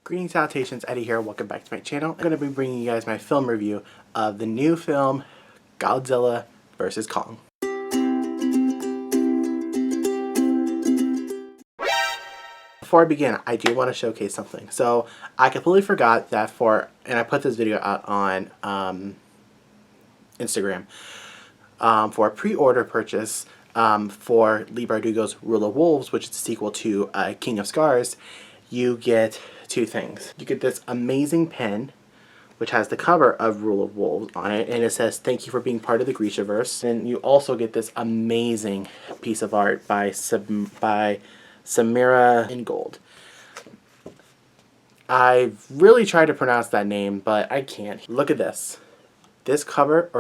Greetings, salutations, Eddie here. Welcome back to my channel. I'm going to be bringing you guys my film review of the new film Godzilla vs. Kong. Before I begin, I do want to showcase something. So I completely forgot that and I put this video out on Instagram, for a pre-order purchase for Lee Bardugo's Rule of Wolves, which is the sequel to King of Scars. You get two things. You get this amazing pen, which has the cover of Rule of Wolves on it, and it says, "Thank you for being part of the Grishaverse." And you also get this amazing piece of art by Samira in gold. I really tried to pronounce that name, but I can't. Look at this. This artwork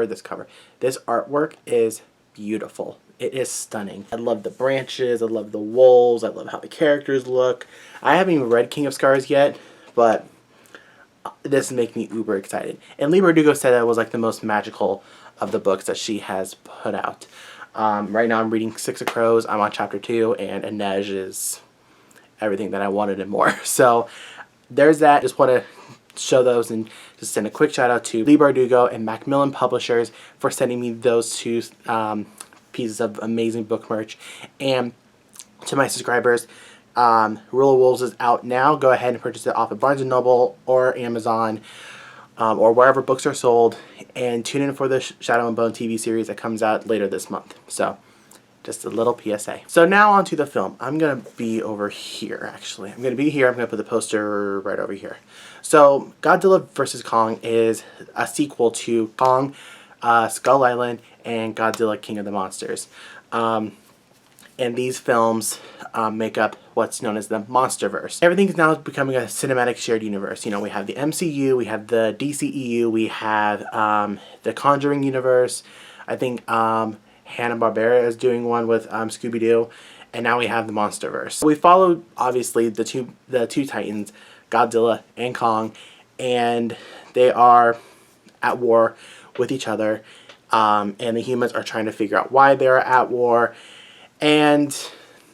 is beautiful. It is stunning. I love the branches, I love the wolves, I love how the characters look. I haven't even read King of Scars yet, but this makes me uber excited. And Lee Bardugo said that it was like the most magical of the books that she has put out. Right now I'm reading Six of Crows. I'm on chapter 2, and Inej is everything that I wanted and more. So there's that. Just want to show those and just send a quick shout out to Lee Bardugo and Macmillan Publishers for sending me those two pieces of amazing book merch. And to my subscribers, Rule of Wolves is out now. Go ahead and purchase it off of Barnes & Noble or Amazon, or wherever books are sold, and tune in for the Shadow and Bone TV series that comes out later this month. So just a little PSA. So now on to the film. I'm going to be over here, actually. I'm going to put the poster right over here. So Godzilla vs. Kong is a sequel to Kong, Skull Island, and Godzilla King of the Monsters. And these films make up what's known as the MonsterVerse. Everything is now becoming a cinematic shared universe. You know, we have the MCU, we have the DCEU, we have the Conjuring universe. I think Hanna-Barbera is doing one with Scooby-Doo, and now we have the MonsterVerse. We followed, obviously, the two titans, Godzilla and Kong, and they are at war with each other, and the humans are trying to figure out why they're at war, and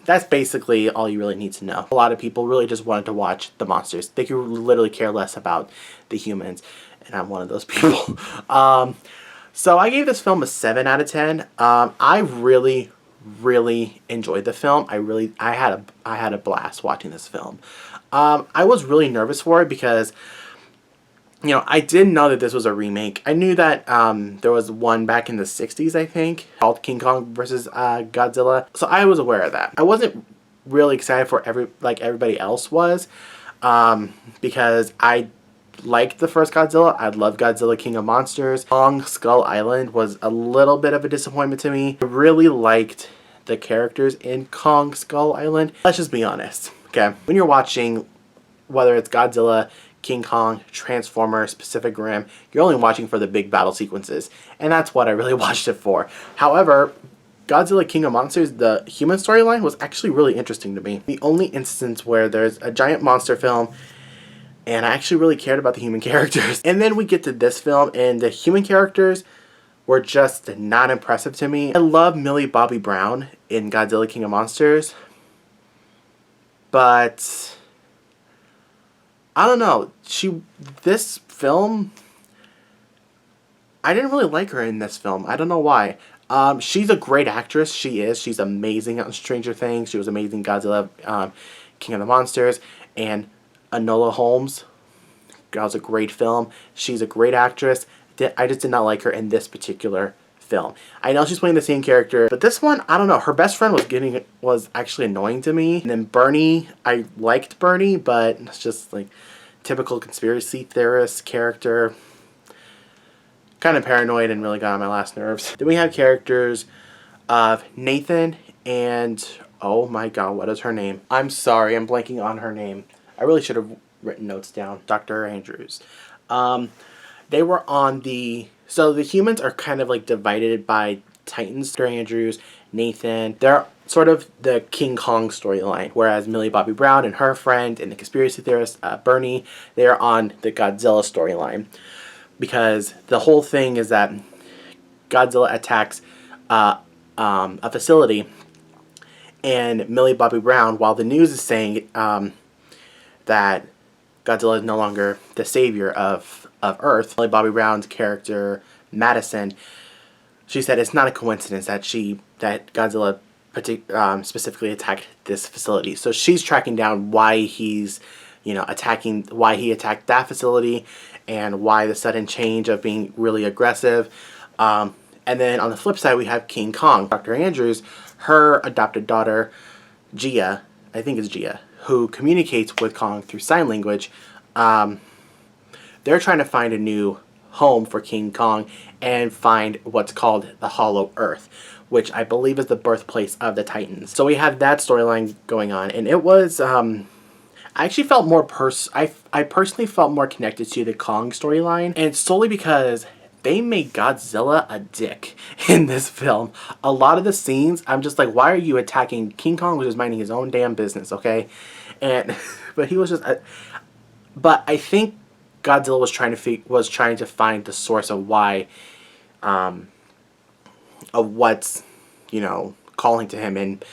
that's basically all you really need to know. A lot of people really just wanted to watch the monsters. They could literally care less about the humans, and I'm one of those people. So I gave this film a 7 out of 10. I really enjoyed the film. I had a blast watching this film. I was really nervous for it because, you know, I didn't know that this was a remake. I knew that there was one back in the 60s, I think, called King Kong vs. Godzilla. So I was aware of that. I wasn't really excited for everybody else was, because I liked the first Godzilla. I love Godzilla King of Monsters. Kong Skull Island was a little bit of a disappointment to me. I really liked the characters in Kong Skull Island. Let's just be honest, okay? When you're watching, whether it's Godzilla, King Kong, Transformers, Pacific Rim, you're only watching for the big battle sequences, and that's what I really watched it for. However, Godzilla King of Monsters, the human storyline, was actually really interesting to me. The only instance where there's a giant monster film and I actually really cared about the human characters. And then we get to this film, and the human characters were just not impressive to me. I love Millie Bobby Brown in Godzilla King of Monsters, but I don't know. This film, I didn't really like her in this film. I don't know why. She's a great actress. She's amazing on Stranger Things. She was amazing in Godzilla King of the Monsters, and Enola Holmes. That was a great film. She's a great actress. I just did not like her in this particular film. I know she's playing the same character, but this one, I don't know. Her best friend was actually annoying to me. And then Bernie, I liked Bernie, but it's just like typical conspiracy theorist character. Kind of paranoid and really got on my last nerves. Then we have characters of Nathan and, oh my god, what is her name? I'm sorry, I'm blanking on her name. I really should have written notes down. Dr. Andrews. They were on so the humans are kind of like divided by Titans. Dr. Andrews, Nathan, they're sort of the King Kong storyline, whereas Millie Bobby Brown and her friend and the conspiracy theorist, Bernie, they're on the Godzilla storyline. Because the whole thing is that Godzilla attacks a facility, and Millie Bobby Brown, while the news is saying that Godzilla is no longer the savior of Earth. Millie Bobby Brown's character, Madison, she said it's not a coincidence that Godzilla specifically attacked this facility. So she's tracking down why he's, why he attacked that facility, and why the sudden change of being really aggressive. And then on the flip side, we have King Kong. Dr. Andrews, her adopted daughter, Gia, I think it's Gia, who communicates with Kong through sign language. They're trying to find a new home for King Kong and find what's called the Hollow Earth, which I believe is the birthplace of the Titans. So we have that storyline going on, and it was I actually felt more I personally felt more connected to the Kong storyline, and solely because they made Godzilla a dick in this film. A lot of the scenes, I'm just like, why are you attacking? King Kong was just minding his own damn business, okay? And but he was just but I think Godzilla was trying to find the source of why, of what's, calling to him and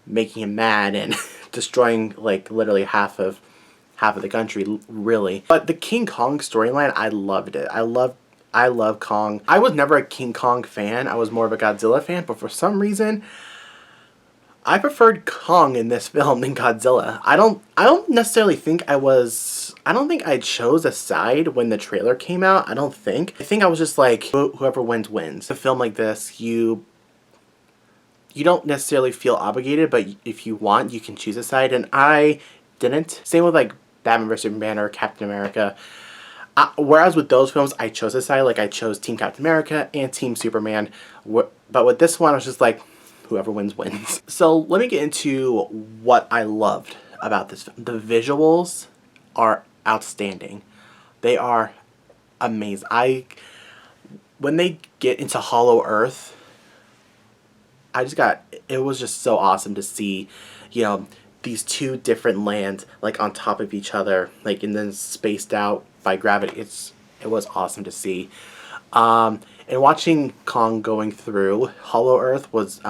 making him mad and destroying like literally half of the country, really. But the King Kong storyline, I loved it. I love Kong. I was never a King Kong fan. I was more of a Godzilla fan, but for some reason, I preferred Kong in this film than Godzilla. I don't necessarily think I chose a side when the trailer came out. I think I was just like, whoever wins wins. A film like this, you don't necessarily feel obligated, but if you want, you can choose a side, and I didn't. Same with like Batman vs Superman or Captain America. Whereas with those films, I chose a side. Like I chose Team Captain America and Team Superman. But with this one, I was just like, whoever wins wins. So let me get into what I loved about this film. The visuals are outstanding. They are amazing. When they get into Hollow Earth, it was just so awesome to see, these two different lands like on top of each other, like, and then spaced out by gravity. It was awesome to see. And watching Kong going through Hollow Earth was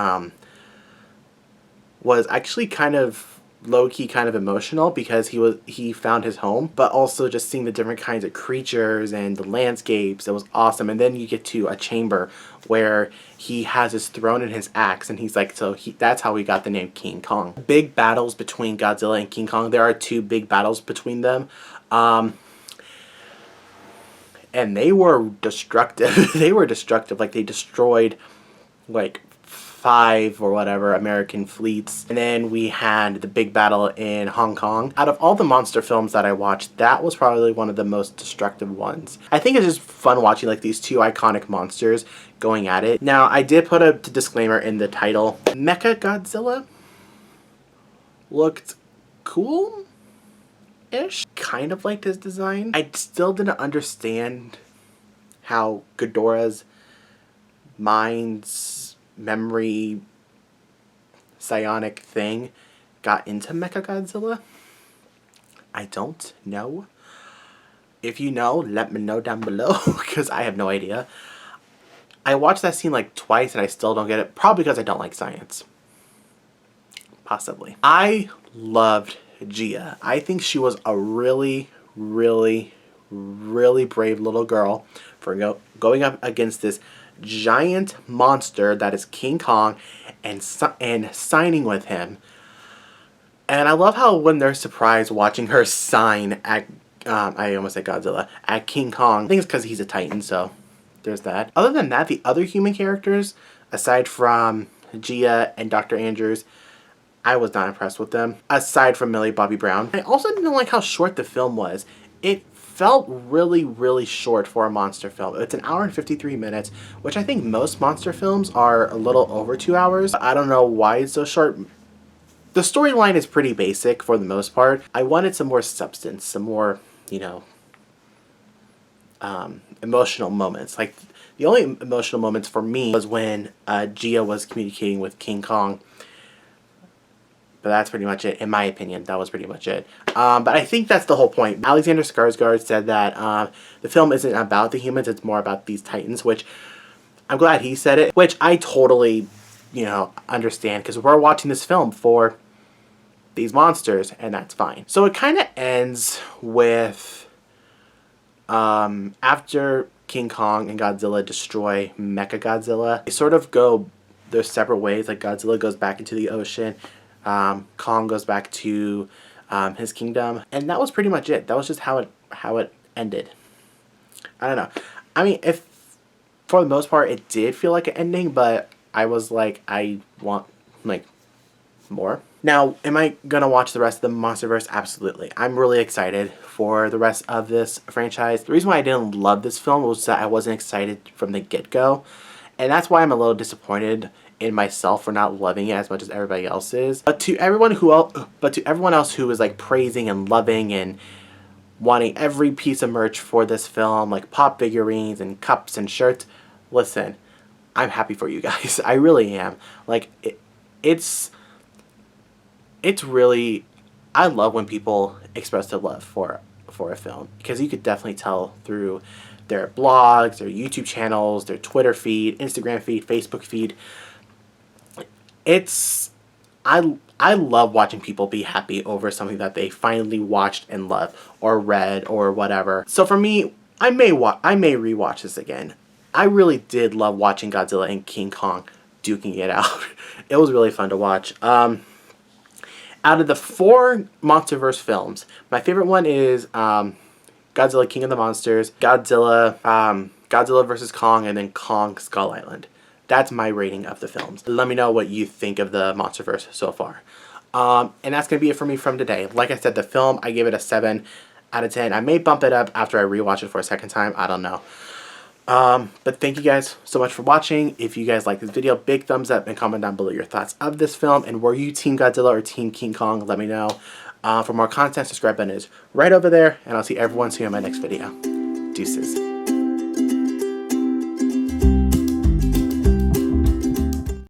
actually kind of low-key kind of emotional, because he found his home, but also just seeing the different kinds of creatures and the landscapes, it was awesome. And then you get to a chamber where he has his throne and his axe, and he's like, that's how we got the name King Kong. Big battles between Godzilla and King Kong. There are two big battles between them. And they were destructive. They were destructive. Like, they destroyed like 5 or whatever American fleets. And then we had the big battle in Hong Kong. Out of all the monster films that I watched, that was probably one of the most destructive ones. I think it's just fun watching like these two iconic monsters going at it. Now, I did put a disclaimer in the title. Mecha Godzilla looked cool-ish. Kind of liked his design. I still didn't understand how Ghidorah's mind's memory psionic thing got into Mechagodzilla. I don't know. If you know, let me know down below, because I have no idea. I watched that scene like twice and I still don't get it. Probably because I don't like science. Possibly. I loved Gia. I think she was a really, really, really brave little girl for going up against this giant monster that is King Kong and signing with him. And I love how when they're surprised watching her sign at I almost said Godzilla, at King Kong. I think it's because he's a Titan, so there's that. Other than that, the other human characters, aside from Gia and Dr. Andrews, I was not impressed with them, aside from Millie Bobby Brown. I also didn't like how short the film was. It felt really, really short for a monster film. It's an hour and 53 minutes, which I think most monster films are a little over 2 hours. I don't know why it's so short. The storyline is pretty basic for the most part. I wanted some more substance, some more, emotional moments. Like, the only emotional moments for me was when Gia was communicating with King Kong. But that's pretty much it, in my opinion. That was pretty much it. But I think that's the whole point. Alexander Skarsgård said that the film isn't about the humans, it's more about these Titans, which I'm glad he said it, which I totally, understand, because we're watching this film for these monsters, and that's fine. So it kind of ends with after King Kong and Godzilla destroy Mechagodzilla, they sort of go their separate ways. Like Godzilla goes back into the ocean, Kong goes back to his kingdom, and that was pretty much it. That was just how it ended. I don't know. I mean, if for the most part it did feel like an ending, but I was like, I want like more. Now, am I gonna watch the rest of the MonsterVerse? Absolutely. I'm really excited for the rest of this franchise. The reason why I didn't love this film was that I wasn't excited from the get-go, and that's why I'm a little disappointed in myself for not loving it as much as everybody else is. But to everyone else who is like praising and loving and wanting every piece of merch for this film, like pop figurines and cups and shirts, listen, I'm happy for you guys. I really am. Like it's really, I love when people express their love for a film, because you could definitely tell through their blogs, their YouTube channels, their Twitter feed, Instagram feed, Facebook feed. I love watching people be happy over something that they finally watched and loved or read or whatever. So for me, I may rewatch this again. I really did love watching Godzilla and King Kong duking it out. It was really fun to watch. Out of the 4 MonsterVerse films, my favorite one is Godzilla King of the Monsters, Godzilla vs. Kong, and then Kong Skull Island. That's my rating of the films. Let me know what you think of the MonsterVerse so far. And that's going to be it for me from today. Like I said, the film, I gave it a 7 out of 10. I may bump it up after I rewatch it for a second time. I don't know. But thank you guys so much for watching. If you guys like this video, big thumbs up and comment down below your thoughts of this film. And were you Team Godzilla or Team King Kong? Let me know. For more content, subscribe button is right over there. And I'll see everyone soon in my next video. Deuces.